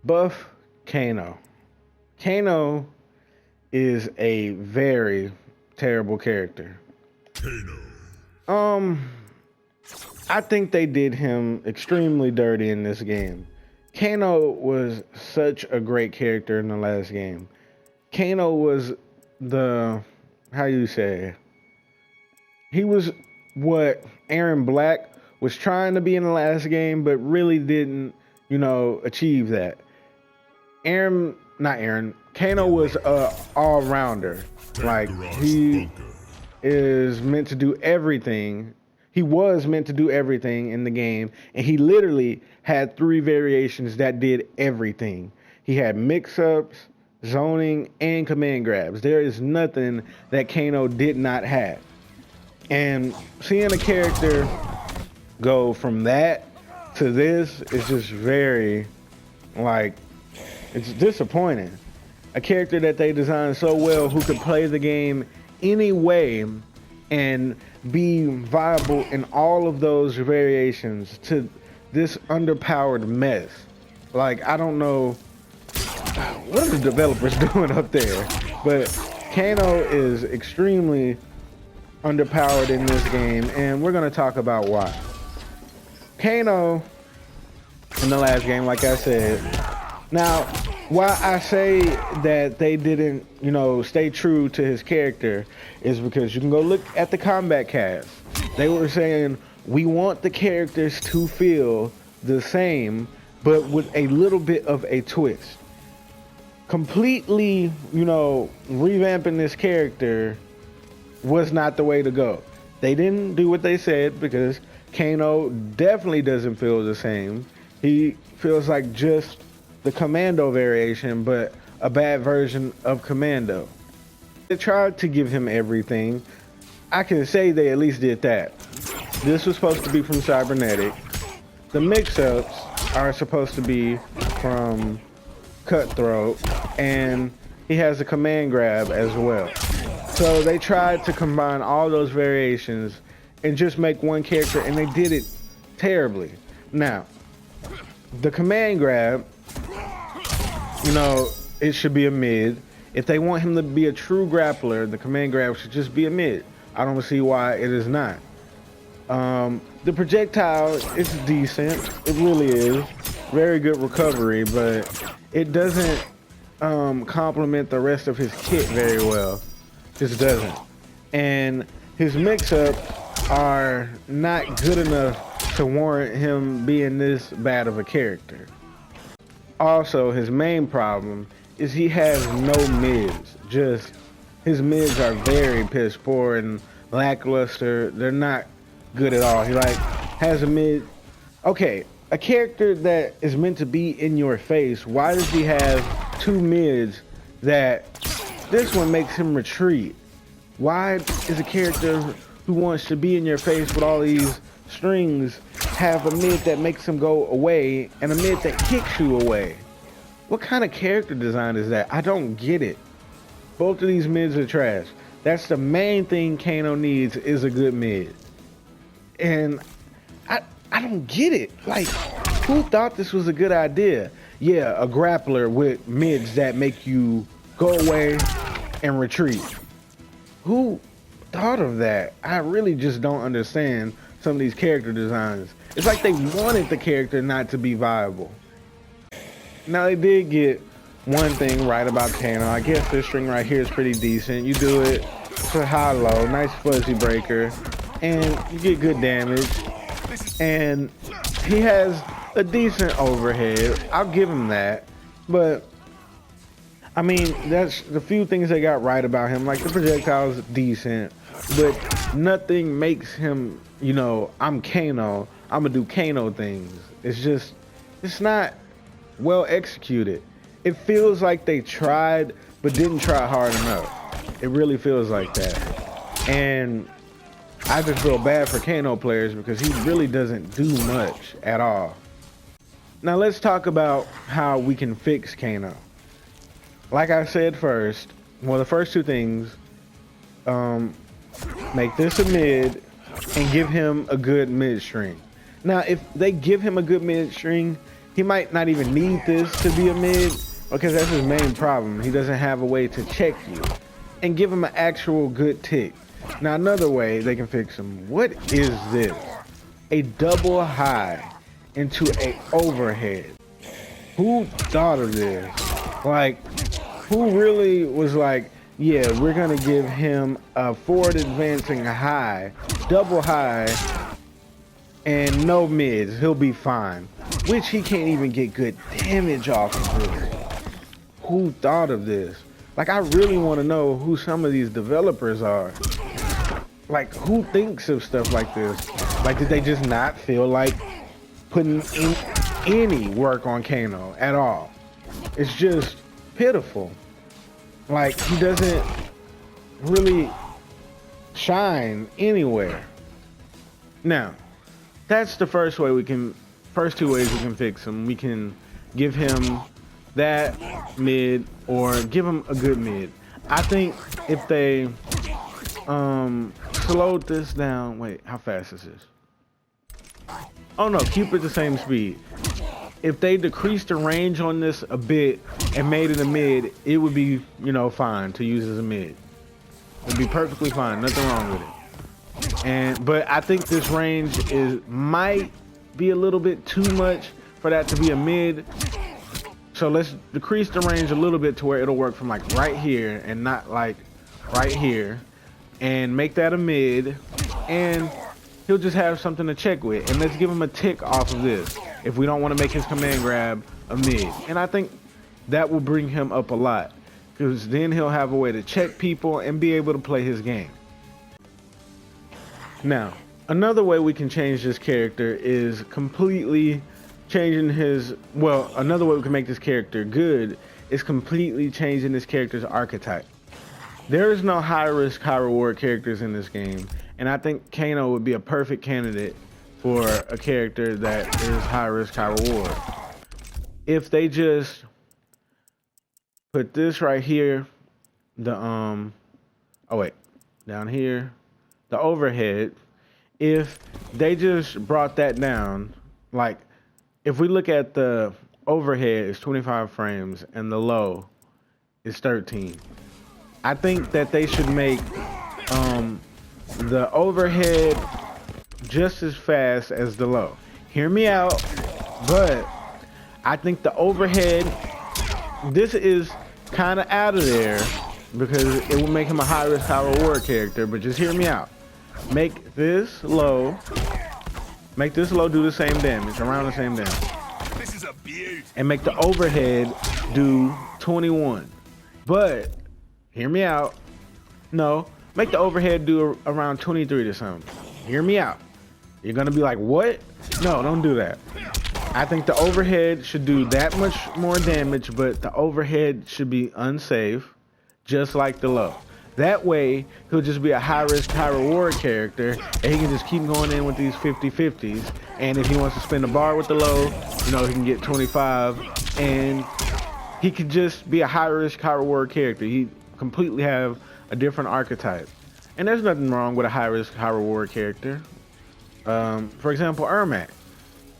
Buff Kano. Kano is a very terrible character. Kano. Um, I think they did him extremely dirty in this game. Kano was such a great character in the last game. Kano was the, how you say, he was what Aaron Black was trying to be in the last game, but really didn't, achieve that. Not Aaron, Kano was a all-rounder. Like, he is meant to do everything. He was meant to do everything in the game, and he literally had 3 variations that did everything. He had mix-ups, zoning, and command grabs. There is nothing that Kano did not have. And seeing a character go from that to this is just very, it's disappointing. A character that they designed so well who could play the game any way and be viable in all of those variations to this underpowered mess. Like, I don't know what are the developers doing up there, but Kano is extremely underpowered in this game, and we're going to talk about why. Kano in the last game, like I said, now why I say that they didn't, stay true to his character is because you can go look at the combat cast. They were saying, we want the characters to feel the same, but with a little bit of a twist. Completely, revamping this character was not the way to go. They didn't do what they said because Kano definitely doesn't feel the same. He feels like just the Commando variation, but a bad version of Commando. They tried to give him everything. I can say they at least did that. This was supposed to be from Cybernetic. The mix-ups are supposed to be from Cutthroat, and he has a command grab as well. So they tried to combine all those variations and just make one character, and they did it terribly. Now, the command grab, it should be a mid. If they want him to be a true grappler, the command grab should just be a mid. I don't see why it is not. The projectile is decent. It really is. Very good recovery, but it doesn't complement the rest of his kit very well. Just doesn't. And his mix-ups are not good enough to warrant him being this bad of a character. Also, his main problem is he has no mids. Just, his mids are very piss poor and lackluster. They're not good at all. He has a mid. Okay, a character that is meant to be in your face, why does he have 2 mids that this one makes him retreat? Why is a character who wants to be in your face with all these strings have a mid that makes him go away and a mid that kicks you away? What kind of character design is that? I don't get it. Both of these mids are trash. That's the main thing Kano needs, is a good mid. And I don't get it. Like, who thought this was a good idea? Yeah, a grappler with mids that make you go away and retreat. Who thought of that? I really just don't understand some of these character designs. It's like they wanted the character not to be viable. Now, they did get one thing right about Kano. I guess this string right here is pretty decent. You do it to high-low, nice fuzzy breaker, and you get good damage. And he has a decent overhead. I'll give him that. But, I mean, that's the few things they got right about him. Like, the projectile is decent, but nothing makes him, I'm Kano, I'm gonna do Kano things. It's just, it's not well executed. It feels like they tried, but didn't try hard enough. It really feels like that. And I just feel bad for Kano players because he really doesn't do much at all. Now let's talk about how we can fix Kano. Like I said first, well, the first 2 things, make this a mid and give him a good mid string. Now, if they give him a good mid string, He might not even need this to be a mid, because that's his main problem. He doesn't have a way to check you and give him an actual good tick. Now another way they can fix him. What is this? A double high into a overhead. Who thought of this? Like, who really was like, yeah, we're gonna give him a forward advancing high, double high, and no mids, he'll be fine. Which he can't even get good damage off of this. Who thought of this? Like, I really want to know who some of these developers are. Like, who thinks of stuff like this? Like, did they just not feel like putting in any work on Kano at all? It's just pitiful. Like, he doesn't really shine anywhere. Now, that's the first way we can, first two ways we can fix him. We can give him that mid or give him a good mid. I think if they slowed this down, wait, how fast is this? Oh no, keep it the same speed. If they decreased the range on this a bit and made it a mid, it would be, you know, fine to use as a mid. It'd be perfectly fine, nothing wrong with it. But I think this range might be a little bit too much for that to be a mid. So let's decrease the range a little bit to where it'll work from like right here and not like right here, and make that a mid, and he'll just have something to check with. And let's give him a tick off of this if we don't want to make his command grab a mid. And I think that will bring him up a lot, because then he'll have a way to check people and be able to play his game. Now, another way we can change this character is completely changing his, well, another way we can make this character good is completely changing this character's archetype. There is no high risk, high reward characters in this game, and I think Kano would be a perfect candidate for a character that is high risk, high reward. If they just put this right here, the oh wait, down here, the overhead, if they just brought that down, like if we look at the overhead is 25 frames and the low is 13. I think that they should make the overhead just as fast as the low. Hear me out, but I think the overhead, this is kind of out of there because it will make him a high risk, high reward character, but just hear me out. Make this low do the same damage, around the same damage. This is a beaut. And make the overhead do 21. But hear me out. No, make the overhead do around 23 to something. Hear me out. You're gonna be like, what? No, don't do that. I think the overhead should do that much more damage, but the overhead should be unsafe, just like the low. That way, he'll just be a high risk, high reward character, and he can just keep going in with these 50-50s. And if he wants to spin the bar with the low, you know, he can get 25, and he could just be a high risk, high reward character. He completely have a different archetype. And there's nothing wrong with a high risk, high reward character. For example, Ermac.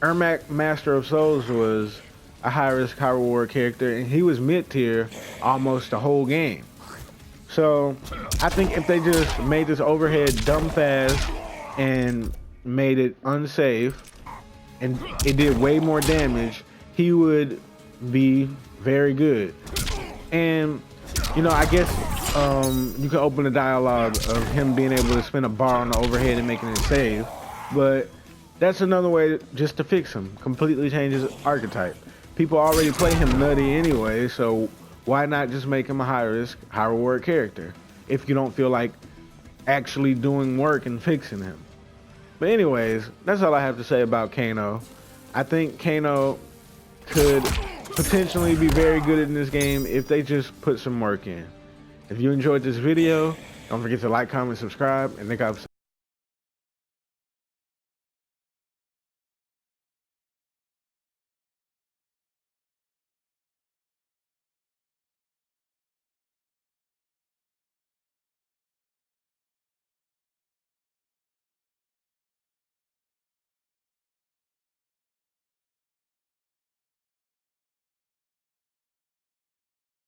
Ermac, Master of Souls, was a high risk, high reward character, and he was mid tier almost the whole game. So I think if they just made this overhead dumb fast and made it unsafe and it did way more damage, he would be very good. And you know, I guess you can open a dialogue of him being able to spin a bar on the overhead and making it save, but that's another way just to fix him, completely change his archetype. People already play him nutty anyway, so why not just make him a high risk, high reward character if you don't feel like actually doing work and fixing him? But anyways, that's all I have to say about Kano. I think Kano could potentially be very good in this game if they just put some work in. If you enjoyed this video, don't forget to like, comment, subscribe, and Nickopz.